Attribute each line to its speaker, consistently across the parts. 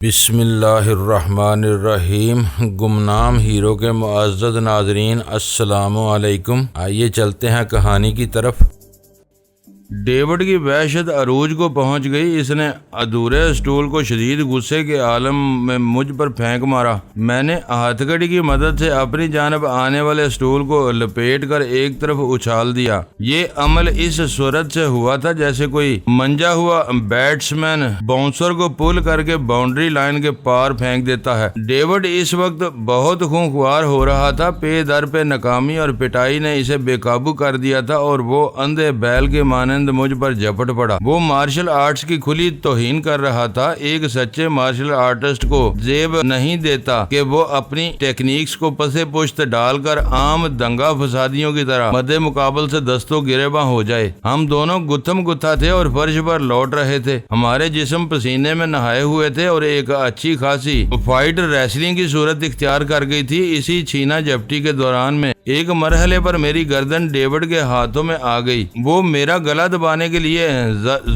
Speaker 1: بسم اللہ الرحمن الرحیم۔ گمنام ہیرو کے معزز ناظرین، السلام علیکم۔ آئیے چلتے ہیں کہانی کی طرف۔ ڈیوڈ کی وحشت عروج کو پہنچ گئی۔ اس نے ادھورے اسٹول کو شدید غصے کے عالم میں مجھ پر پھینک مارا۔ میں نے ہاتھ کڑی کی مدد سے اپنی جانب آنے والے اسٹول کو لپیٹ کر ایک طرف اچھال دیا۔ یہ عمل اس صورت سے ہوا تھا جیسے کوئی منجا ہوا بیٹسمین باؤنسر کو پل کر کے باؤنڈری لائن کے پار پھینک دیتا ہے۔ ڈیوڈ اس وقت بہت خونخوار ہو رہا تھا۔ پے در پہ ناکامی اور پٹائی نے اسے بے قابو کر دیا تھا اور وہ اندھے بیل کے مانند مجھ پر جھپٹ پڑا۔ وہ مارشل آرٹس کی کھلی توہین کر رہا تھا۔ ایک سچے مارشل آرٹسٹ کو زیب نہیں دیتا کہ وہ اپنی ٹیکنیکس کو پسے پشت ڈال کر عام دنگا فسادیوں کی طرح مد مقابل سے دستوں گریباں ہو جائے۔ ہم دونوں گتھم گتھا تھے اور فرش پر لوٹ رہے تھے۔ ہمارے جسم پسینے میں نہائے ہوئے تھے اور ایک اچھی خاصی فائٹ ریسلنگ کی صورت اختیار کر گئی تھی۔ اسی چھینا جھپٹی کے دوران میں ایک مرحلے پر میری گردن ڈیوڈ کے ہاتھوں میں آ گئی۔ وہ میرا گلا دبانے کے لیے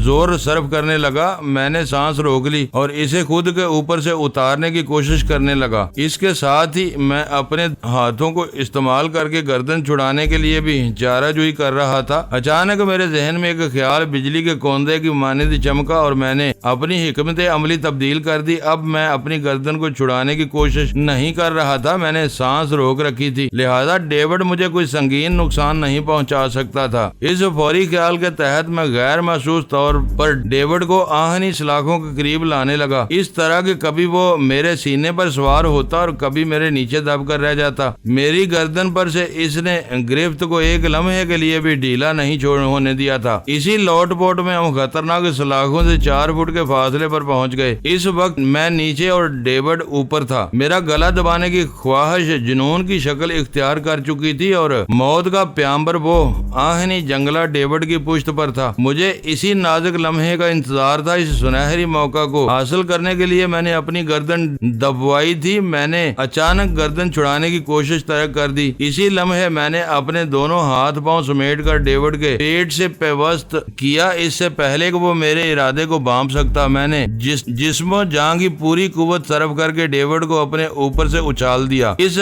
Speaker 1: زور صرف کرنے لگا۔ میں نے سانس روک لی اور اسے خود کے اوپر سے اتارنے کی کوشش کرنے لگا۔ اس کے ساتھ ہی میں اپنے ہاتھوں کو استعمال کر کے گردن چھڑانے کے لیے بھی چارہ جوئی کر رہا تھا۔ اچانک میرے ذہن میں ایک خیال بجلی کے کوندے کی مانند چمکا اور میں نے اپنی حکمت عملی تبدیل کر دی۔ اب میں اپنی گردن کو چھڑانے کی کوشش نہیں کر رہا تھا، میں نے سانس روک رکھی تھی، لہذا ڈیوڈ مجھے کوئی سنگین نقصان نہیں پہنچا سکتا تھا۔ اس فوری خیال کے تحت میں غیر محسوس طور پر ڈیوڈ کو آہنی سلاخوں کے قریب لانے لگا، اس طرح کہ کبھی وہ میرے سینے پر سوار ہوتا اور کبھی میرے نیچے دب کر رہ جاتا۔ میری گردن پر سے اس نے گرفت کو ایک لمحے کے لیے بھی ڈھیلا نہیں ہونے دیا تھا۔ اسی لوٹ پوٹ میں ہم خطرناک سلاخوں سے 4 فٹ کے فاصلے پر پہنچ گئے۔ اس وقت میں نیچے اور ڈیوڈ اوپر تھا۔ میرا گلا دبانے کی خواہش جنون کی شکل اختیار کر چکی تھی اور موت کا پیامبر وہ آہنی جنگلہ ڈیوڈ کی پشت پر تھا۔ مجھے اسی نازک لمحے کا انتظار تھا۔ اس سنہری موقع کو حاصل کرنے کے لیے میں نے اپنی گردن دبوائی تھی۔ میں نے اچانک گردن چھڑانے کی کوشش ترک کر دی۔ اسی لمحے میں نے اپنے دونوں ہاتھ پاؤں سمیٹ کر ڈیوڈ کے پیٹ سے پیوست کیا، اس سے پہلے کہ وہ میرے ارادے کو بانپ سکتا۔ میں نے جسم و جان کی پوری قوت صرف کر کے ڈیوڈ کو اپنے اوپر سے اچھال دیا۔ اس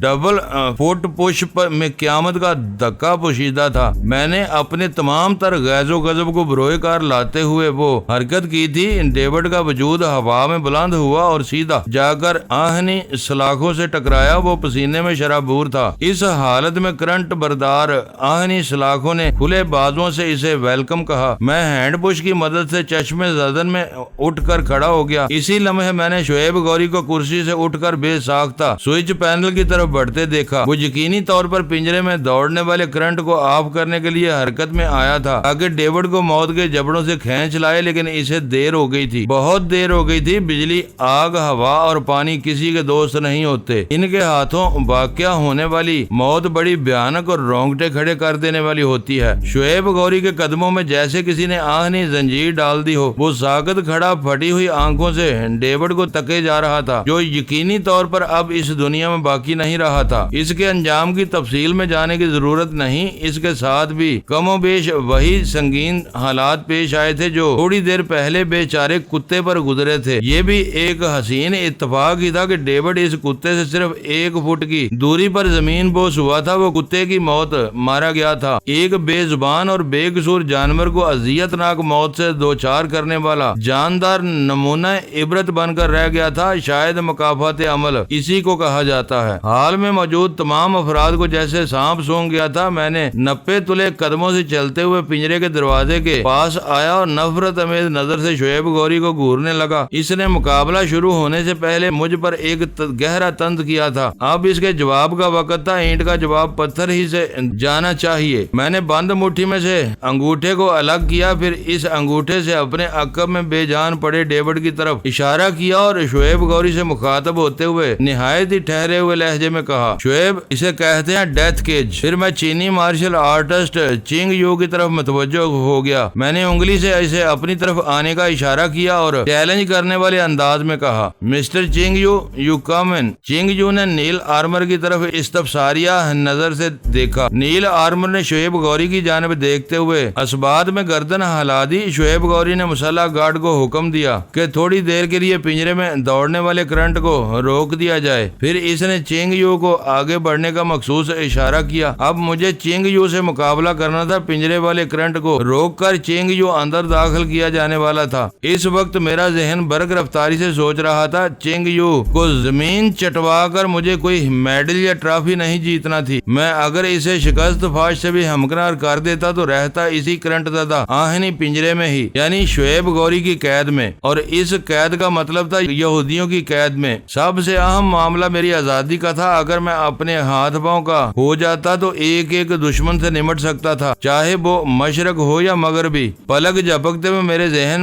Speaker 1: ڈبل فوٹ پش میں قیامت کا دھکا پوشیدہ تھا۔ میں نے اپنے تمام تر غیظ و غضب کو بروئے کار لاتے ہوئے وہ حرکت کی تھی۔ ڈیوڈ کا وجود ہوا میں بلند ہوا اور سیدھا جا کر آہنی سلاخوں سے ٹکرایا۔ وہ پسینے میں شرابور تھا۔ اس حالت میں کرنٹ بردار آہنی سلاخوں نے کھلے بازوؤں سے اسے ویلکم کہا۔ میں ہینڈ پش کی مدد سے چشم زدن میں اٹھ کر کھڑا ہو گیا۔ اسی لمحے میں نے شعیب غوری کو کرسی سے اٹھ کر بے ساختہ سوئچ پینل کی طرف بڑھتے دیکھا۔ وہ یقینی طور پر پنجرے میں دوڑنے والے کرنٹ کو آف کرنے کے لیے حرکت میں آیا تھا تاکہ ڈیوڈ کو موت کے جبڑوں سے کھینچ لائے، لیکن اسے دیر ہو گئی تھی، بہت دیر ہو گئی تھی۔ بجلی، آگ، ہوا اور پانی کسی کے دوست نہیں ہوتے۔ ان کے ہاتھوں واقع ہونے والی موت بڑی بھیانک اور رونگٹے کھڑے کر دینے والی ہوتی ہے۔ شعیب غوری کے قدموں میں جیسے کسی نے آہنی زنجیر ڈال دی ہو۔ وہ ساکت کھڑا پھٹی ہوئی آنکھوں سے ڈیوڈ کو تکے جا رہا تھا، جو یقینی طور پر اب اس دنیا میں باقی نہیں رہا تھا۔ اس کے انجام کی تفصیل میں جانے کی ضرورت نہیں۔ اس کے ساتھ بھی کم و بیش وہی سنگین حالات پیش آئے تھے جو تھوڑی دیر پہلے بیچارے کتے پر گزرے تھے۔ یہ بھی ایک حسین اتفاق ہی تھا کہ ڈیوڈ اس کتے سے صرف 1 فٹ کی دوری پر زمین بوس ہوا تھا۔ وہ کتے کی موت مارا گیا تھا۔ ایک بے زبان اور بے قصور جانور کو اذیت ناک موت سے دوچار کرنے والا جاندار نمونہ عبرت بن کر رہ گیا تھا۔ شاید مکافات عمل اسی کو کہا جاتا ہے۔ حال میں موجود تمام افراد کو جیسے سانپ سونگ گیا تھا۔ میں نے 90 تلے قدموں سے چلتے ہوئے پنجرے کے دروازے کے پاس آیا اور نفرت امیز نظر سے شعیب غوری کو گھورنے لگا۔ اس نے مقابلہ شروع ہونے سے پہلے مجھ پر ایک گہرا طنز کیا تھا۔ اب اس کے جواب کا وقت تھا۔ اینٹ کا جواب پتھر ہی سے جانا چاہیے۔ میں نے بند مٹھی میں سے انگوٹھے کو الگ کیا، پھر اس انگوٹھے سے اپنے عقب میں بے جان پڑے ڈیوڈ کی طرف اشارہ کیا اور شعیب غوری سے مخاطب ہوتے ہوئے نہایت ہی ٹھہرے ہوئے لہجے میں کہا، شعیب، اسے کہتے ہیں ڈیتھ کیج۔ پھر میں چینی مارشل آرٹسٹ چنگ یو کی طرف متوجہ ہو گیا۔ میں نے انگلی سے اسے اپنی طرف آنے کا اشارہ کیا اور چیلنج کرنے والے انداز میں کہا، mister Chang Yu come in. Chang Yu نے نیل آرمر کی طرف استفساریہ نظر سے دیکھا۔ نیل آرمر نے شعیب غوری کی جانب دیکھتے ہوئے اسبات میں گردن ہلا دی۔ شعیب غوری نے مسلح گارڈ کو حکم دیا کہ تھوڑی دیر کے لیے پنجرے میں دوڑنے والے کرنٹ کو روک دیا جائے۔ پھر اس نے چنگ یو کو آگے بڑھنے کا مخصوص اشارہ کیا۔ اب مجھے چنگ یو سے مقابلہ کرنا تھا۔ پنجرے والے کرنٹ کو روک کر چنگ یو اندر داخل کیا جانے والا تھا۔ اس وقت میرا ذہن برق رفتاری سے سوچ رہا تھا، چنگ یو کو زمین چٹوا کر مجھے کوئی میڈل یا ٹرافی نہیں جیتنا تھی۔ میں اگر اسے شکست فاش سے بھی ہمکنار کر دیتا تو رہتا اسی کرنٹ زدہ آہنی پنجرے میں ہی، یعنی شعیب غوری کی قید میں، اور اس قید کا مطلب تھا یہودیوں کی قید میں۔ سب سے اہم معاملہ میری آزادی کا تھا۔ اگر میں اپنے ہاتھ پاؤں کا ہو جاتا تو ایک ایک دشمن سے نمٹ سکتا تھا، چاہے وہ مشرق ہو یا مغربی۔ پلک جھپکتے ہوئے میرے ذہن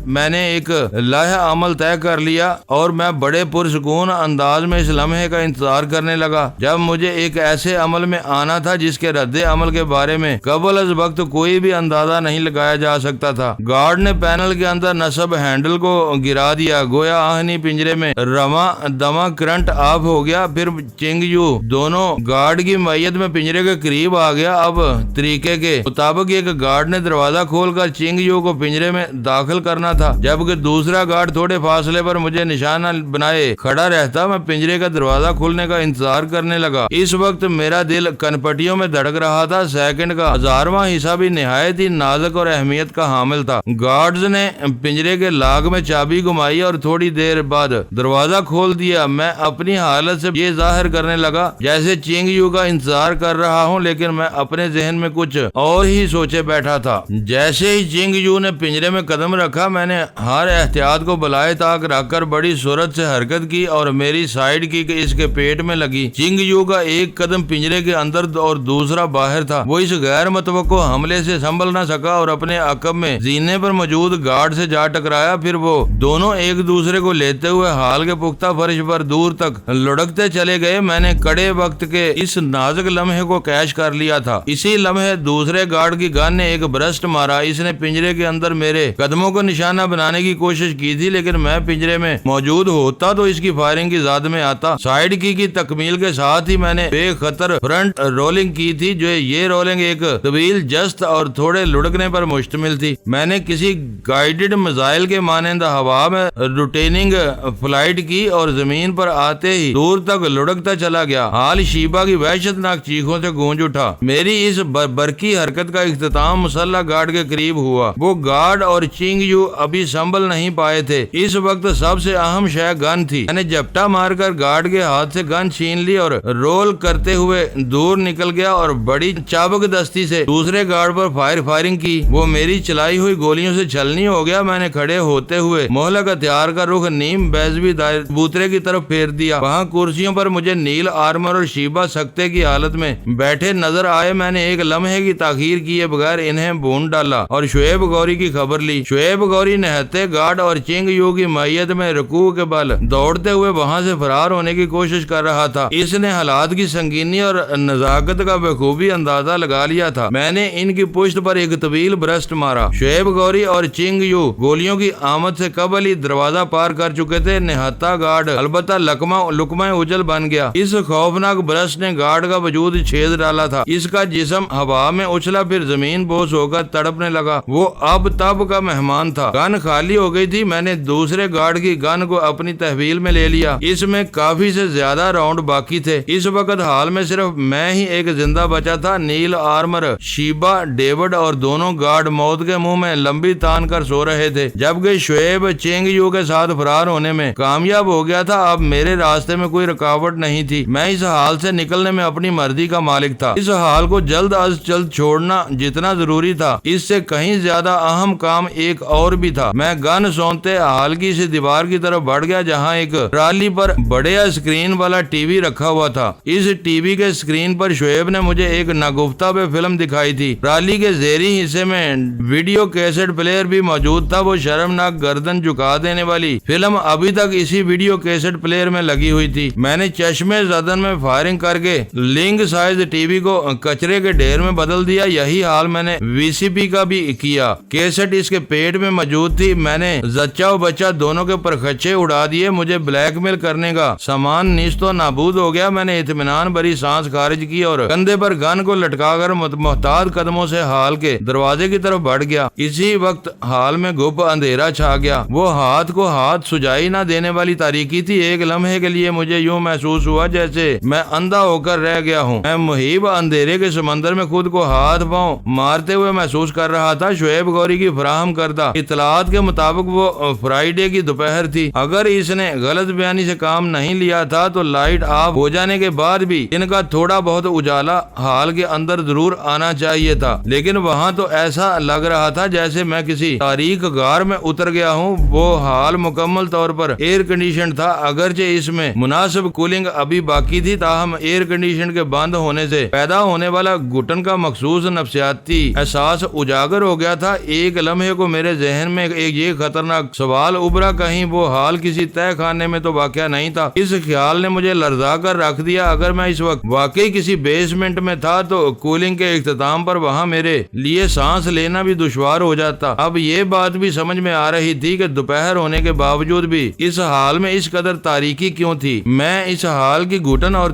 Speaker 1: میں نے ایک لائحہ عمل طے کر لیا اور میں بڑے پرسکون انداز میں اس لمحے کا انتظار کرنے لگا جب مجھے ایک ایسے عمل میں آنا تھا جس کے رد عمل کے بارے میں قبل از وقت کوئی بھی اندازہ نہیں لگایا جا سکتا تھا۔ گارڈ نے پینل کے اندر نصب ہینڈل کو گرا دیا، گویا آہنی پنجرے میں رواں دواں کرنٹ آف ہو گیا۔ پھر چنگ یو دونوں گارڈ کی معیت میں پنجرے کے قریب آ گیا۔ اب طریقے کے مطابق ایک گارڈ نے دروازہ کھول کر چنگ یو کو پنجرے میں داخل کرنا تھا، جبکہ دوسرا گارڈ تھوڑے فاصلے پر مجھے نشانہ بنائے کھڑا رہتا۔ میں پنجرے کا دروازہ کھلنے کا انتظار کرنے لگا۔ اس وقت میرا دل کنپٹیوں میں دھڑک رہا تھا۔ سیکنڈ کا 1000واں حصہ بھی نہایت ہی نازک اور اہمیت کا حامل تھا۔ گارڈز نے پنجرے کے لاگ میں چابی گھمائی اور تھوڑی دیر بعد دروازہ کھول دیا۔ میں اپنی حالت سے یہ ظاہر کرنے لگا جیسے چنگ یو کا انتظار کر رہا ہوں، لیکن میں اپنے ذہن میں کچھ اور ہی سوچے بیٹھا تھا۔ جیسے ہی چنگ یو نے پنجرے میں قدم رکھا، میں نے ہر احتیاط کو بالائے طاق رکھ کر بڑی سرعت سے حرکت کی اور میری سائیڈ کی کہ اس کے پیٹ میں لگی۔ چنگ یو کا ایک قدم پنجرے کے اندر اور دوسرا باہر تھا۔ وہ اس غیر متوقع حملے سے سنبھل نہ سکا اور اپنے عقب میں زینے پر موجود گارڈ سے جا ٹکرایا۔ پھر وہ دونوں ایک دوسرے کو لیتے ہوئے ہال کے پختہ فرش پر دور تک لڑکتے چلے گئے۔ میں نے کڑے وقت کے اس نازک لمحے کو کیچ کر لیا تھا۔ اسی لمحے دوسرے گارڈ کی گن نے ایک برسٹ مارا۔ اس نے پنجرے کے اندر میرے قدموں کو نشانہ بنانے کی کوشش کی تھی، لیکن میں پنجرے میں موجود ہوتا تو اس کی فائرنگ کی زد میں آتا۔ سائیڈ کی تکمیل کے ساتھ ہی میں نے بے خطر فرنٹ رولنگ کی تھی، جو یہ رولنگ ایک طویل جست اور تھوڑے لڑکنے پر مشتمل تھی۔ میں نے کسی گائیڈڈ میزائل کے مانند ہوا میں روٹیننگ فلائٹ کی اور زمین پر آتے ہی دور تک لڑکتا چلا گیا۔ حال شیبا کی وحشتناک چیخوں سے گونج اٹھا۔ میری اس برقی حرکت کا اختتام مسلح گارڈ کے قریب ہوا۔ وہ گارڈ اور چنگ یو ابھی سنبھل نہیں پائے تھے۔ اس وقت سب سے اہم شے گن تھی۔ میں نے جھپٹا مار کر گارڈ کے ہاتھ سے گن چھین لی اور رول کرتے ہوئے دور نکل گیا اور بڑی چابک دستی سے دوسرے گارڈ پر فائرنگ کی۔ وہ میری چلائی ہوئی گولیوں سے چھلنی ہو گیا۔ میں نے کھڑے ہوتے ہوئے مہلک ہتھیار کا رخ نیم بیضوی بوترے کی طرف پھیر دیا۔ وہاں کرسیوں پر مجھے نیل آرمر اور شیبا سکتے کی حالت میں بیٹھے نظر آئے۔ میں نے ایک لمحے کی تاخیر کیے بغیر انہیں بھون ڈالا اور شعیب غوری کی خبر لی۔ شعیب غوری نہتے گارڈ اور چنگ یو کی معیت میں رکوع کے بل دوڑتے ہوئے وہاں سے فرار ہونے کی کوشش کر رہا تھا۔ اس نے حالات کی سنگینی اور نزاکت کا بخوبی اندازہ لگا لیا تھا۔ میں نے ان کی پشت پر ایک طویل برسٹ مارا۔ شعیب غوری اور چنگ یو گولیوں کی آمد سے قبل ہی دروازہ پار کر چکے تھے۔ نہتا گارڈ البتہ لقمہ اجل بن گیا۔ اس خوفناک برسٹ نے گارڈ کا وجود چھید ڈالا تھا۔ اس کا جسم ہوا میں اچھلا، پھر زمین بوس ہو کر تڑپنے لگا۔ وہ اب تب کا مہمان تھا۔ گن خالی ہو گئی تھی۔ میں نے دوسرے گارڈ کی گن کو اپنی تحویل میں لے لیا۔ اس میں کافی سے زیادہ راؤنڈ باقی تھے۔ اس وقت حال میں صرف میں ہی ایک زندہ بچا تھا۔ نیل آرمر، شیبا، ڈیوڈ اور دونوں گارڈ موت کے منہ میں لمبی تان کر سو رہے تھے، جبکہ شعیب چنگ یو کے ساتھ فرار ہونے میں کامیاب ہو گیا تھا۔ اب میرے راستے میں کوئی رکاوٹ نہیں تھی۔ میں اس حال سے نکلنے میں اپنی مرضی کا مالک تھا۔ اس حال کو جلد از جلد چھوڑنا جتنا ضروری تھا، اس سے کہیں زیادہ اہم کام ایک اور بھی تھا۔ میں گن سونتے حال کی سے دیوار کی طرف بڑھ گیا، جہاں ایک ٹرالی پر بڑے اسکرین والا ٹی وی رکھا ہوا تھا۔ اس ٹی وی کے اسکرین پر شعیب نے مجھے ایک ناگفتہ پہ فلم دکھائی تھی۔ ٹرالی کے زیریں حصے میں ویڈیو کیسٹ پلیئر بھی موجود تھا۔ وہ شرمناک گردن جھکا دینے والی فلم ابھی تک اسی ویڈیو کیسٹ پلیئر میں لگی ہوئی تھی۔ میں نے چشمے زدن میں فائرنگ فائرنگ کر کے لنگ سائز ٹی وی کو کچرے کے ڈھیر میں بدل دیا۔ یہی حال میں نے وی سی پی کا بھی کیا۔ کیسٹ اس کے پیٹ میں موجود تھی۔ میں نے زچہ و بچہ دونوں کے پرخچے اڑا دیے۔ مجھے بلیک میل کرنے کا سامان نیست و نابود ہو گیا۔ میں نے اطمینان بھری سانس خارج کی اور کندھے پر گن کو لٹکا کر محتاط قدموں سے ہال کے دروازے کی طرف بڑھ گیا۔ اسی وقت ہال میں گپ اندھیرا چھا گیا۔ وہ ہاتھ کو ہاتھ سجائی نہ دینے والی تاریکی تھی۔ ایک لمحے کے لیے مجھے یوں محسوس ہوا جیسے میں اندھا ہو کر رہ گیا ہوں۔ میں مہیب اندھیرے کے سمندر میں خود کو ہاتھ پاؤں مارتے ہوئے محسوس کر رہا تھا۔ شعیب گوری کی فراہم کردہ اطلاعات کے مطابق وہ فرائیڈے کی دوپہر تھی۔ اگر اس نے غلط بیانی سے کام نہیں لیا تھا تو لائٹ آف ہو جانے کے بعد بھی ان کا تھوڑا بہت اجالا ہال کے اندر ضرور آنا چاہیے تھا، لیکن وہاں تو ایسا لگ رہا تھا جیسے میں کسی تاریک غار میں اتر گیا ہوں۔ وہ ہال مکمل طور پر ایئر کنڈیشن تھا، اگرچہ اس میں مناسب کولنگ ابھی باقی تھی، تاہم ایئر کنڈیشن کے بند ہونے سے پیدا ہونے والا گھٹن کا مخصوص نفسیاتی احساس اجاگر ہو گیا تھا۔ ایک لمحے کو میرے ذہن میں ایک یہ خطرناک سوال ابھرا، کہیں وہ ہال کسی تہہ خانے میں تو واقع نہیں تھا؟ اس خیال نے مجھے لرزا کر رکھ دیا۔ اگر میں اس وقت واقعی کسی بیسمنٹ میں تھا تو کولنگ کے اختتام پر وہاں میرے لیے سانس لینا بھی دشوار ہو جاتا۔ اب یہ بات بھی سمجھ میں آ رہی تھی کہ دوپہر ہونے کے باوجود بھی اس حال میں اس قدر تاریکی کیوں تھی۔ میں اس حال کی گھٹن اور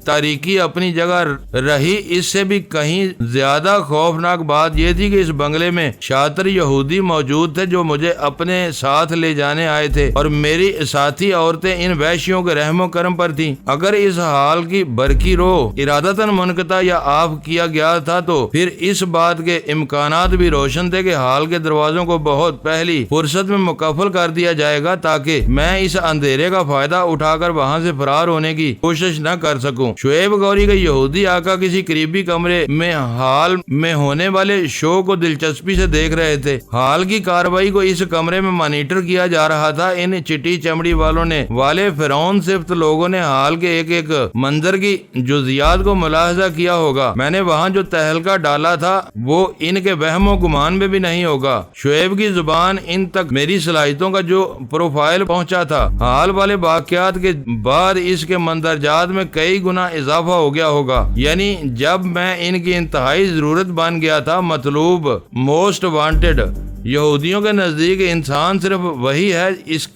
Speaker 1: تاریکی اپنی جگہ رہی، اس سے بھی کہیں زیادہ خوفناک بات یہ تھی کہ اس بنگلے میں شاطر یہودی موجود تھے جو مجھے اپنے ساتھ لے جانے آئے تھے، اور میری ساتھی عورتیں ان وحشیوں کے رحم و کرم پر تھیں۔ اگر اس حال کی برقی رو ارادتاً منقطع یا آف کیا گیا تھا تو پھر اس بات کے امکانات بھی روشن تھے کہ حال کے دروازوں کو بہت پہلی فرصت میں مقفل کر دیا جائے گا تاکہ میں اس اندھیرے کا فائدہ اٹھا کر وہاں سے فرار ہونے کی کوشش نہ کر سکوں۔ شعیب گوری کے یہودی آقا کسی قریبی کمرے میں حال میں ہونے والے شو کو دلچسپی سے دیکھ رہے تھے۔ حال کی کارروائی کو اس کمرے میں مانیٹر کیا جا رہا تھا۔ ان چٹی چمڑی والے فرعون صفت لوگوں نے حال کے ایک ایک منظر کی جزیات کو ملاحظہ کیا ہوگا۔ میں نے وہاں جو تہلکہ ڈالا تھا وہ ان کے وہم و گمان میں بھی نہیں ہوگا۔ شعیب کی زبان ان تک میری صلاحیتوں کا جو پروفائل پہنچا تھا، حال والے واقعات کے بعد اس کے مندرجات میں کئی گنا اضافہ ہو گیا ہوگا۔ یعنی جب میں ان کی انتہائی ضرورت بن گیا تھا، مطلوب، موسٹ وانٹڈ، یہودیوں کے نزدیک انسان صرف وہی ہے، اس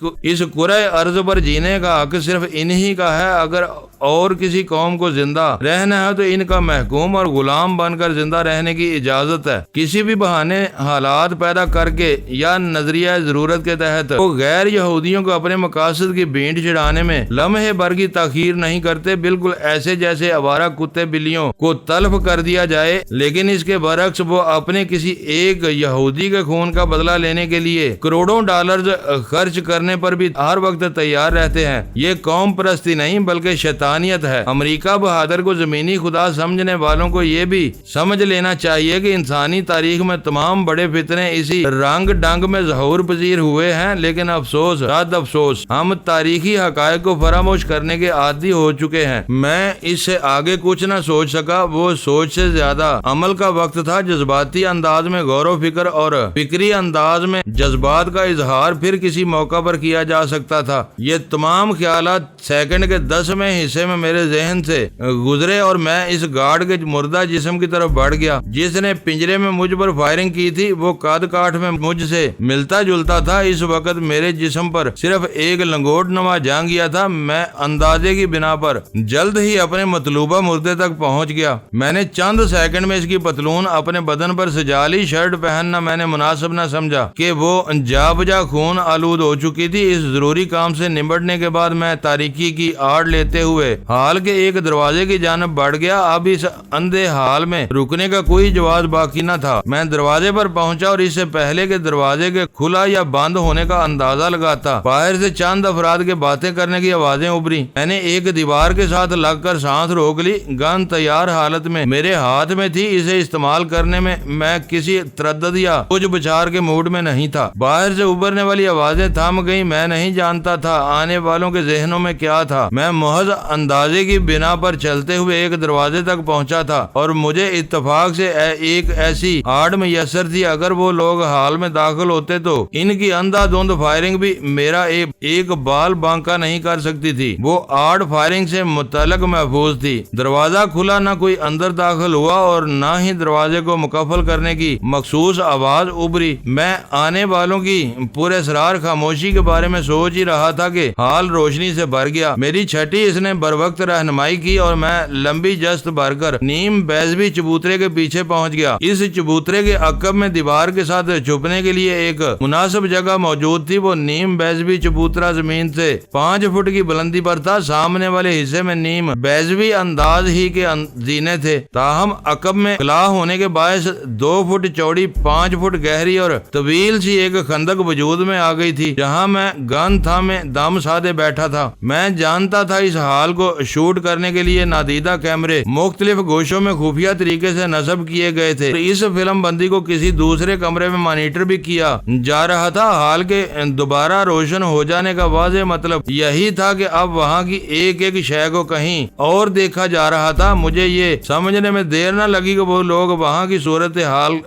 Speaker 1: کرۂ ارض پر جینے کا حق صرف انہی کا ہے۔ اگر اور کسی قوم کو زندہ رہنا ہے تو ان کا محکوم اور غلام بن کر زندہ رہنے کی اجازت ہے۔ کسی بھی بہانے حالات پیدا کر کے یا نظریہ ضرورت کے تحت وہ غیر یہودیوں کو اپنے مقاصد کی بھینٹ چڑھانے میں لمحے بھر کی تاخیر نہیں کرتے، بالکل ایسے جیسے آوارہ کتے بلیوں کو تلف کر دیا جائے، لیکن اس کے برعکس وہ اپنے کسی ایک یہودی کے خون کا بدلہ لینے کے لیے کروڑوں ڈالرز خرچ کرنے پر بھی ہر وقت تیار رہتے ہیں۔ یہ قوم پرستی نہیں بلکہ شیطانیت ہے۔ امریکہ بہادر کو زمینی خدا سمجھنے والوں کو یہ بھی سمجھ لینا چاہیے کہ انسانی تاریخ میں تمام بڑے فتنے اسی رنگ ڈنگ میں ظہور پذیر ہوئے ہیں، لیکن افسوس، رد افسوس، ہم تاریخی حقائق کو فراموش کرنے کے عادی ہو چکے ہیں۔ میں اس سے آگے کچھ نہ سوچ سکا۔ وہ سوچ سے زیادہ عمل کا وقت تھا۔ جذباتی انداز میں غور و فکر اور فکری انداز میں جذبات کا اظہار پھر کسی موقع پر کیا جا سکتا تھا۔ یہ تمام خیالات سیکنڈ کے 10ویں حصے میں میرے ذہن سے گزرے اور میں اس گارڈ کے مردہ جسم کی طرف بڑھ گیا جس نے پنجرے میں مجھ پر فائرنگ کی تھی۔ وہ قد کاٹ میں مجھ سے ملتا جلتا تھا۔ اس وقت میرے جسم پر صرف ایک لنگوٹ نما جانگیا تھا۔ میں اندازے کی بنا پر جلد ہی اپنے مطلوبہ مردے تک پہنچ گیا۔ میں نے چند سیکنڈ میں اس کی پتلون اپنے بدن پر سجا لی۔ شرٹ پہننا میں نے مناسب نہ سمجھا کہ وہ جا بجا خون آلود ہو چکی تھی۔ اس ضروری کام سے نمٹنے کے بعد میں تاریکی کی آڑ لیتے ہوئے حال کے ایک دروازے کی جانب بڑھ گیا۔ اب اس اندھے حال میں رکنے کا کوئی جواز باقی نہ تھا۔ میں دروازے پر پہنچا اور اس سے پہلے کہ دروازے کے کھلا یا بند ہونے کا اندازہ لگاتا باہر سے چند افراد کے باتیں کرنے کی آوازیں ابری۔ میں نے ایک دیوار کے ساتھ لگ کر سانس روک لی۔ گن تیار حالت میں میرے ہاتھ میں تھی۔ اسے استعمال کرنے میں میں کسی تردد یا کچھ بچار کے موڈ میں نہیں تھا۔ باہر سے ابھرنے والی آوازیں تھم گئی۔ میں نہیں جانتا تھا آنے والوں کے ذہنوں میں کیا تھا۔ میں محض اندازے کی بنا پر چلتے ہوئے ایک دروازے تک پہنچا تھا اور مجھے اتفاق سے ایک ایسی آڑ میسر تھی، اگر وہ لوگ ہال میں داخل ہوتے تو ان کی اندھا دھند فائرنگ بھی میرا ایک بال بانکا نہیں کر سکتی تھی۔ وہ آڑ فائرنگ سے متعلق محفوظ تھی۔ دروازہ کھلا، نہ کوئی اندر داخل ہوا اور نہ ہی دروازے کو مقفل کرنے کی مخصوص آواز ابھری۔ میں آنے والوں کی پورے اسرار خاموشی کے بارے میں سوچ ہی رہا تھا کہ حال روشنی سے بھر گیا۔ میری چھٹی اس نے بر وقت رہنمائی کی اور میں لمبی جست بھر کر نیم بیضوی چبوترے کے پیچھے پہنچ گیا۔ اس چبوترے کے عقب میں دیوار کے ساتھ چھپنے کے لیے ایک مناسب جگہ موجود تھی۔ وہ نیم بیضوی چبوترا زمین سے 5 فٹ کی بلندی پر تھا۔ سامنے والے حصے میں نیم بیضوی انداز ہی کے زینے تھے، تاہم عقب میں خلا ہونے کے باعث 2 فٹ چوڑی 5 فٹ گہری اور طویل سی ایک خندق وجود میں آ گئی تھی، جہاں میں گن تھامے دم سادے بیٹھا تھا۔ میں جانتا تھا اس حال کو شوٹ کرنے کے لیے نادیدہ کیمرے مختلف گوشوں میں خفیہ طریقے سے نصب کیے گئے تھے۔ اس فلم بندی کو کسی دوسرے کمرے میں مانیٹر بھی کیا جا رہا تھا۔ حال کے دوبارہ روشن ہو جانے کا واضح مطلب یہی تھا کہ اب وہاں کی ایک ایک شے کو کہیں اور دیکھا جا رہا تھا۔ مجھے یہ سمجھنے میں دیر نہ لگی کہ وہ لوگ وہاں کی صورت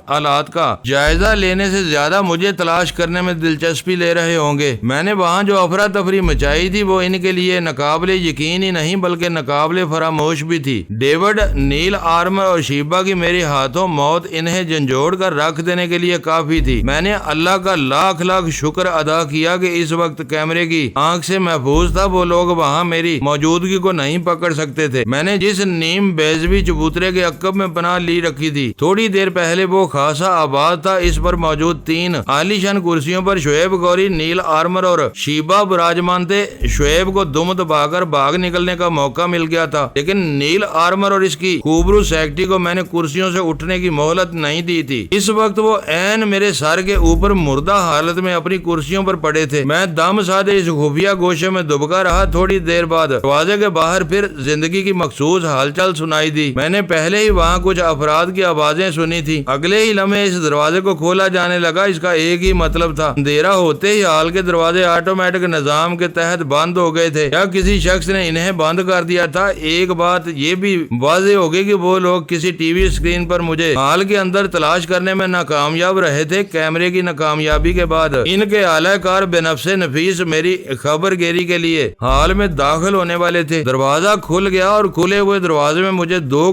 Speaker 1: حالات کا جائزہ لینے سے زیادہ مجھے تلاش کرنے میں دلچسپی لے رہے ہوں گے۔ میں نے وہاں جو افراتفری مچائی تھی وہ ان کے لیے ناقابل یقین ہی نہیں بلکہ ناقابل فراموش بھی تھی۔ ڈیوڈ، نیل آرمر اور شیبا کی میرے ہاتھوں موت انہیں جھنجھوڑ کر رکھ دینے کے لیے کافی تھی۔ میں نے اللہ کا لاکھ لاکھ شکر ادا کیا کہ اس وقت کیمرے کی آنکھ سے محفوظ تھا۔ وہ لوگ وہاں میری موجودگی کو نہیں پکڑ سکتے تھے۔ میں نے جس نیم بیضوی چبوترے کے عقب میں پناہ لی رکھی تھی، تھوڑی دیر پہلے وہ خاصا آباد تھا۔ اس پر موجود 3 عالیشان کرسیوں پر شعیب گوری، نیل آرمر اور شیبا براجمان تھے۔ شعیب کو دم دبا کر بھاگ نکلنے کا موقع مل گیا تھا، لیکن نیل آرمر اور اس کی خوبرو سیکٹری کو میں نے کرسیوں سے اٹھنے کی مہلت نہیں دی تھی۔ اس وقت وہ عین میرے سر کے اوپر مردہ حالت میں اپنی کرسیوں پر پڑے تھے۔ میں دم سادے اس خفیہ گوشے میں دبکا رہا۔ تھوڑی دیر بعد دروازے کے باہر پھر زندگی کی مخصوص ہلچل سنائی دی۔ میں نے پہلے ہی وہاں کچھ افراد کی آوازیں سنی تھی۔ اگلے ہی لمحے اس دروازے کو کھولا جانے لگا۔ اس کا ایک ہی مطلب تھا، اندھیرا ہوتے ہی حال کے دروازے آٹومیٹک نظام کے تحت بند ہو گئے تھے یا کسی شخص نے انہیں بند کر دیا تھا۔ ایک بات یہ بھی واضح ہو گئی کہ وہ لوگ کسی ٹی وی اسکرین پر مجھے حال کے اندر تلاش کرنے میں ناکامیاب رہے تھے۔ کیمرے کی ناکامیابی کے بعد ان کے اعلی کار بے نفس نفیس میری خبر گیری کے لیے حال میں داخل ہونے والے تھے۔ دروازہ کھل گیا اور کھلے ہوئے دروازے میں مجھے 2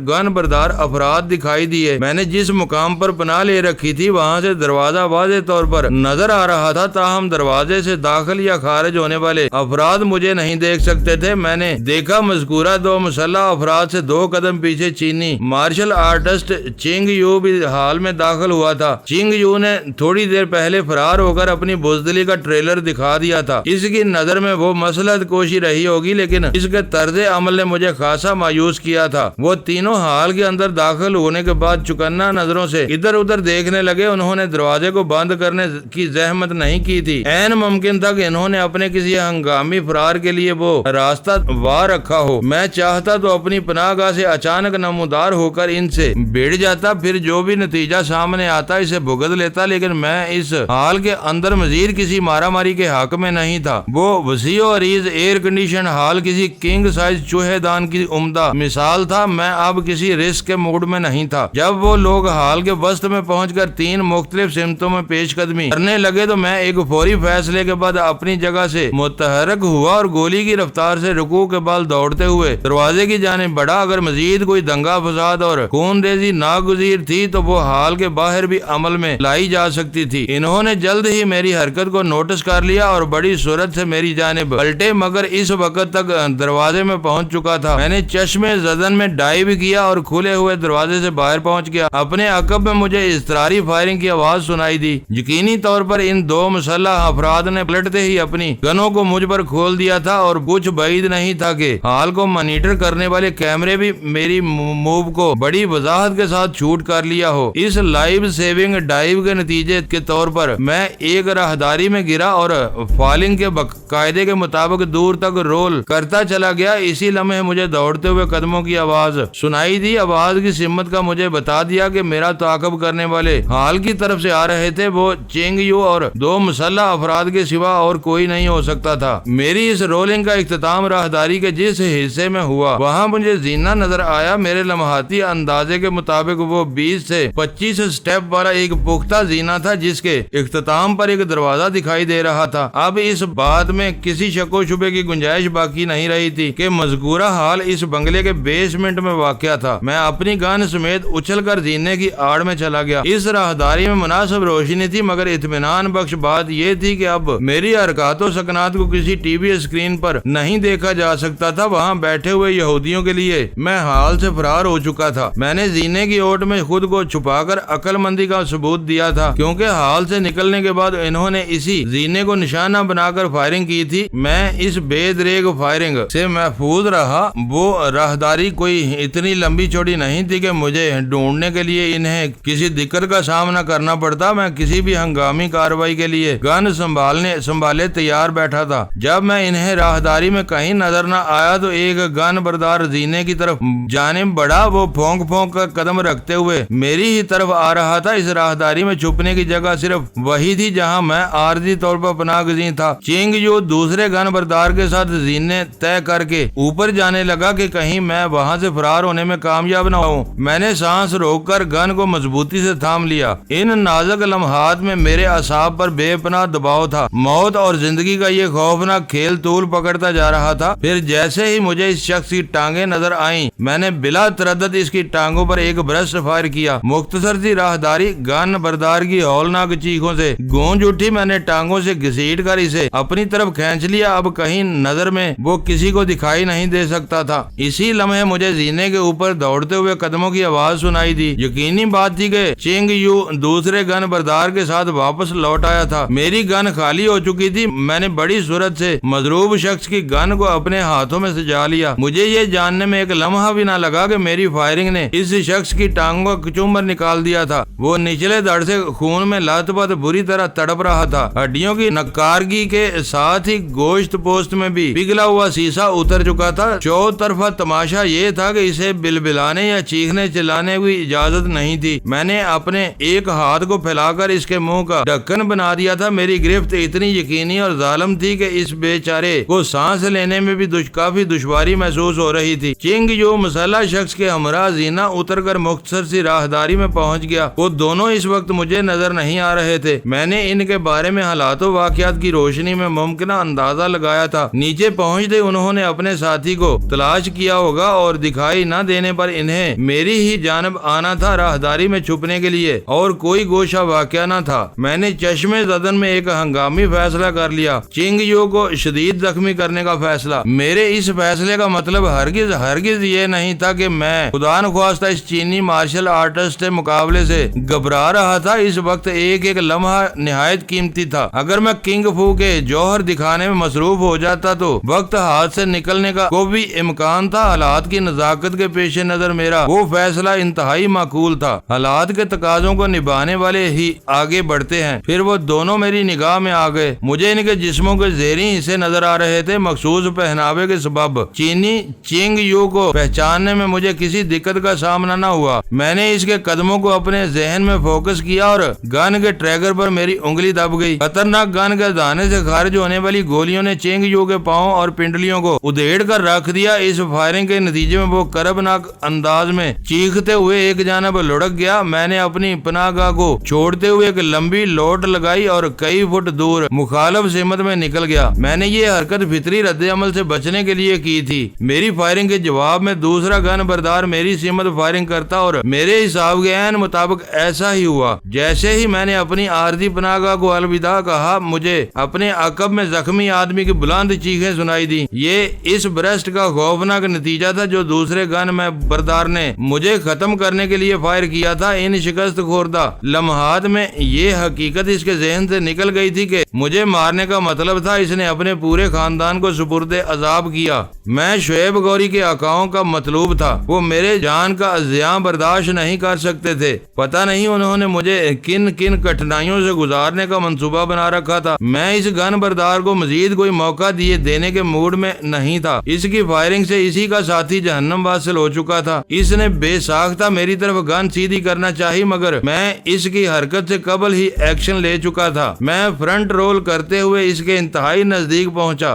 Speaker 1: گن بردار افراد دکھائی دیے۔ میں نے جس مقام پر پناہ لے رکھی تھی وہاں سے دروازہ واضح طور پر نظر آ رہا تھا، تاہم دروازے سے داخل یا خارج ہونے والے افراد مجھے نہیں دیکھ سکتے تھے۔ میں نے دیکھا مذکورہ 2 مسلح افراد سے 2 قدم پیچھے چینی مارشل آرٹسٹ چنگ یو بھی حال میں داخل ہوا تھا۔ چنگ یو نے تھوڑی دیر پہلے فرار ہو کر اپنی بزدلی کا ٹریلر دکھا دیا تھا۔ اس کی نظر میں وہ مصلحت کوشی رہی ہوگی، لیکن اس کے طرز عمل نے مجھے خاصا مایوس کیا تھا۔ وہ تینوں حال کے اندر داخل ہونے کے بعد چکنا نظروں سے ادھر ادھر دیکھنے لگے۔ انہوں نے دروازے کو بند کرنے کی زحمت نہیں کی تھی۔ عین ممکن تھا کہ انہوں نے اپنے کسی ہنگامی فرار کے لیے وہ راستہ وار رکھا ہو۔ میں چاہتا تو اپنی پناہ گاہ سے اچانک نمودار ہو کر ان سے بھیڑ جاتا، پھر جو بھی نتیجہ سامنے آتا اسے بھگت لیتا، لیکن میں اس حال کے اندر مزید کسی مارا ماری کے حق میں نہیں تھا۔ وہ وسیع و عریض ایئر کنڈیشن حال کسی کنگ سائز چوہے دان کی عمدہ مثال تھا۔ میں اب کسی رسک کے موڈ میں نہیں تھا۔ جب وہ لوگ حال کے وسط میں پہنچ کر 3 مختلف سمتوں میں پیش قدمی کرنے لگے تو میں ایک فوری فیصلے کے بعد اپنی جگہ سے متحرک ہوا اور گولی کی رفتار سے رکوع کے بال دوڑتے ہوئے دروازے کی جانب بڑھا۔ اگر مزید کوئی دنگا فساد اور خون ریزی ناگزیر تھی تو وہ حال کے باہر بھی عمل میں لائی جا سکتی تھی۔ انہوں نے جلد ہی میری حرکت کو نوٹس کر لیا اور بڑی سرعت سے میری جانب پلٹے، مگر اس وقت تک دروازے میں پہنچ چکا تھا۔ میں نے چشمے زدن میں ڈائیو کیا اور کھلے ہوئے دروازے سے باہر پہنچ گیا۔ اپنے عقب میں مجھے اضطراری فائرنگ کی آواز سنائی دی۔ یقینی طور پر ان 2 مسلح افراد نے پلٹتے ہی اپنی گنوں کو مجھ پر کھول دیا تھا اور کچھ بعید نہیں تھا کہ حال کو مانیٹر کرنے والے کیمرے بھی میری موو کو بڑی وضاحت کے ساتھ شوٹ کر لیا ہو۔ اس لائیو سیونگ ڈائیو کے نتیجے کے طور پر میں ایک راہداری میں گرا اور فالنگ کے قاعدے کے مطابق دور تک رول کرتا چلا گیا۔ اسی لمحے مجھے دوڑتے ہوئے قدموں کی آواز سنائی دی۔ آواز کی سمت کا مجھے بتا دیا کہ میرا تعاقب کرنے والے حال کی طرف سے آ رہے تھے۔ وہ چینگ یو اور 2 مسلح افراد کے سوا اور کوئی نہیں ہو سکتا تھا۔ میری اس رولنگ کا اختتام اختتام راہداری کے جس حصے میں ہوا وہاں مجھے زینہ نظر آیا۔ میرے لمحاتی اندازے کے مطابق وہ 20 سے 25 سٹیپ والا ایک پختہ زینہ تھا جس کے اختتام پر ایک دروازہ دکھائی دے رہا تھا۔ اب اس بات میں کسی شک و شبے کی گنجائش باقی نہیں رہی تھی کہ مذکورہ حال اس بنگلے کے بیسمنٹ میں واقع تھا۔ میں اپنی گن سمیت اچھل کر زینے کی آڑ میں چلا گیا۔ اس راہداری میں مناسب روشنی تھی، مگر اطمینان بخش بات یہ تھی کہ اب میری حرکات و سکنات کو کسی ٹی وی اسکرین پر نہیں دیکھا جا سکتا تھا۔ وہاں بیٹھے ہوئے یہودیوں کے لیے میں حال سے فرار ہو چکا تھا۔ میں نے زینے کی اوٹ میں خود کو چھپا کر عقل مندی کا ثبوت دیا تھا، کیونکہ حال سے نکلنے کے بعد انہوں نے اسی زینے کو نشانہ بنا کر فائرنگ کی تھی۔ میں اس بے دریغ فائرنگ سے محفوظ رہا۔ وہ راہداری کوئی اتنی لمبی چوڑی نہیں تھی کہ مجھے ڈھونڈنے کے لیے انہیں کسی دقت کا سامنا کرنا پڑتا۔ میں کسی بھی ہنگامی کارروائی کے لیے گن سنبھالے تیار بیٹھا تھا۔ جب میں انہیں راہداری میں کہیں نظر نہ آیا تو ایک گن بردار زینے کی طرف جانب بڑھا۔ وہ پھونک پھونک کر قدم رکھتے ہوئے میری ہی طرف آ رہا تھا۔ اس راہداری میں چھپنے کی جگہ صرف وہی تھی جہاں میں عارضی طور پر پناہ گزین تھا۔ چینگ یو دوسرے گن بردار کے ساتھ زینے طے کر کے اوپر جانے لگا کہ کہیں میں وہاں سے فرار ہونے میں کامیاب نہ ہوں۔ میں نے سانس روک کر گن کو مضبوطی سے تھام لیا۔ ان نازک لمحات میں میرے اعصاب پر بے پناہ دباؤ تھا۔ موت اور زندگی کا یہ خوفناک کھیل طول پکڑتا جا رہا تھا۔ پھر جیسے ہی مجھے اس شخص کی ٹانگیں نظر آئیں میں نے بلا تردد اس کی ٹانگوں پر ایک برسٹ فائر کیا۔ مختصر سی راہداری گن بردار کی ہولناک چیخوں سے گونج اٹھی۔ میں نے ٹانگوں سے گھسیٹ کر اسے اپنی طرف کھینچ لیا۔ اب کہیں نظر میں وہ کسی کو دکھائی نہیں دے سکتا تھا۔ اسی لمحے مجھے زینے کے اوپر دوڑتے ہوئے قدموں کی آواز سنائی دی۔ یقینی بات تھی کہ چینگ یو دوسرے گن بردار کے ساتھ واپس لوٹ آیا تھا۔ میری گن خالی ہو چکی تھی۔ میں نے بڑی صورت سے مضروب شخص کی گن کو اپنے ہاتھوں میں سجا لیا۔ مجھے یہ جاننے میں ایک لمحہ بھی نہ لگا کہ میری فائرنگ نے اس شخص کی ٹانگوں کا کچومر نکال دیا تھا۔ وہ نچلے دڑ سے خون میں لت پت بری طرح تڑپ رہا تھا۔ ہڈیوں کی نکارگی کے ساتھ ہی گوشت پوست میں بھی پگھلا ہوا سیسا اتر چکا تھا۔ چو طرفہ تماشا یہ تھا کہ اسے بلبلانے یا چیخنے چلانے کی اجازت نہیں تھی۔ میں نے اپنے ایک ہاتھ کو پھیلا کر اس کے منہ کا ڈھکن بنا دیا تھا۔ میری گرفت اتنی یقینی اور ظالم تھی کہ اس بیچارے کو سانس لینے میں بھی کافی دشواری محسوس ہو رہی تھی۔ چینگ یو مسلح شخص کے ہمراہ زینہ اتر کر مختصر سی راہداری میں پہنچ گیا۔ وہ دونوں اس وقت مجھے نظر نہیں آ رہے تھے۔ میں نے ان کے بارے میں حالات و واقعات کی روشنی میں ممکنہ اندازہ لگایا تھا۔ نیچے پہنچتے انہوں نے اپنے ساتھی کو تلاش کیا ہوگا اور دکھائی نہ دینے پر انہیں میری ہی جانب آنا تھا راہداری میں چھپنے کے لیے، اور کوئی گوشہ واقعہ نہ تھا۔ میں نے چشمے زدن میں ایک ہنگامی فیصلہ کر لیا، چینگ یو کو شدید زخمی کرنے کا فیصلہ۔ میرے اس فیصلے کا مطلب ہرگز یہ نہیں تھا کہ میں خدا نخواستہ اس چینی مارشل آرٹسٹ کے مقابلے سے گھبرا رہا تھا۔ اس وقت ایک لمحہ نہایت قیمتی تھا۔ اگر میں کنگ فو کے جوہر دکھانے میں مصروف ہو جاتا تو وقت ہاتھ سے نکلنے کا کو بھی امکان تھا۔ حالات کی نزاکت کے پیش نظر میرا وہ فیصلہ انتہائی معقول تھا۔ حالات کے تقاضوں کو نبھانے والے ہی آگے بڑھتے ہیں۔ پھر وہ دونوں میری نگاہ میں آ گئے۔ مجھے ان کے جسموں کے زیریں حصے نظر آ رہے تھے۔ مخصوص پہناوے کے سبب چینی چینگ یو کو پہچاننے میں مجھے کسی دقت کا سامنا نہ ہوا۔ میں نے اس کے قدموں کو اپنے ذہن میں فوکس کیا اور گن کے ٹریگر پر میری انگلی دب گئی۔ خطرناک گن کے دانے سے خارج ہونے والی گولیوں نے چینگ یو کے پاؤں اور پنڈلیوں کو ادھیڑ کر رکھ دیا۔ اس فائرنگ کے نتیجے میں وہ کربناک انداز میں چیختے ہوئے ایک جانب لڑک گیا۔ میں نے اپنی پناہ گاہ کو چھوڑتے ہوئے ایک لمبی لوٹ لگائی اور کئی فٹ دور مخالف سمت میں نکل گیا۔ میں نے یہ حرکت فطری رد عمل سے بچنے کے لیے کی تھی۔ میری فائرنگ کے جواب میں دوسرا گن بردار میری سمت فائرنگ کرتا اور میرے حساب کے عین مطابق ایسا ہی ہوا۔ جیسے ہی میں نے اپنی عارضی پناہ گاہ کو الوداع کہا مجھے اپنے عقب میں زخمی آدمی کی بلند چیخیں سنائی دی۔ یہ اس برسٹ کا خوفناک نتیجہ تھا جو دوسرے گن میں بردار نے مجھے ختم کرنے کے لیے فائر کیا تھا۔ ان شکست خوردہ لمحات میں یہ حقیقت اس کے ذہن سے نکل گئی تھی کہ مجھے مارنے کا مطلب تھا اس نے اپنے پورے خاندان کو سپرد عذاب کیا۔ میں شعیب گوری کے آقاؤں کا مطلوب تھا۔ وہ میرے جان کا زیاں برداشت نہیں کر سکتے تھے۔ پتہ نہیں انہوں نے مجھے کن کٹھنائیوں سے گزارنے کا منصوبہ بنا رکھا تھا۔ میں اس گن بردار کو مزید کوئی موقع دینے کے موڈ میں نہیں تھا۔ اس کی فائرنگ سے اسی کا ساتھی جہنم واصل ہو چکا تھا۔ اس نے بے ساختہ میری طرف گن سیدھی کرنا چاہی، مگر میں اس کی حرکت سے قبل ہی ایکشن لے چکا تھا۔ میں فرنٹ رول کرتے ہوئے اس کے انتہائی نزدیک پہنچا،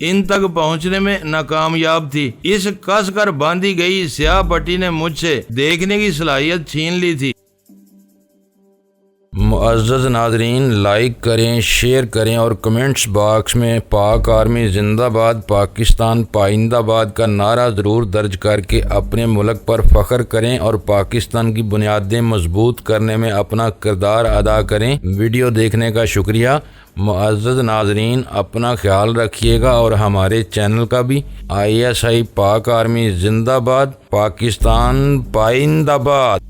Speaker 1: ان تک پہنچنے میں ناکامیاب تھی۔ اس کس کر باندھی گئی سیاہ پٹی نے مجھ سے دیکھنے کی صلاحیت چھین لی تھی۔ معزز ناظرین، لائک کریں، شیئر کریں اور کمنٹس باکس میں پاک آرمی زندہ باد، پاکستان پائندہ باد کا نعرہ ضرور درج کر کے اپنے ملک پر فخر کریں اور پاکستان کی بنیادیں مضبوط کرنے میں اپنا کردار ادا کریں۔ ویڈیو دیکھنے کا شکریہ۔ معزز ناظرین، اپنا خیال رکھیے گا اور ہمارے چینل کا بھی۔ ISI پاک آرمی زندہ باد، پاکستان پائندہ باد۔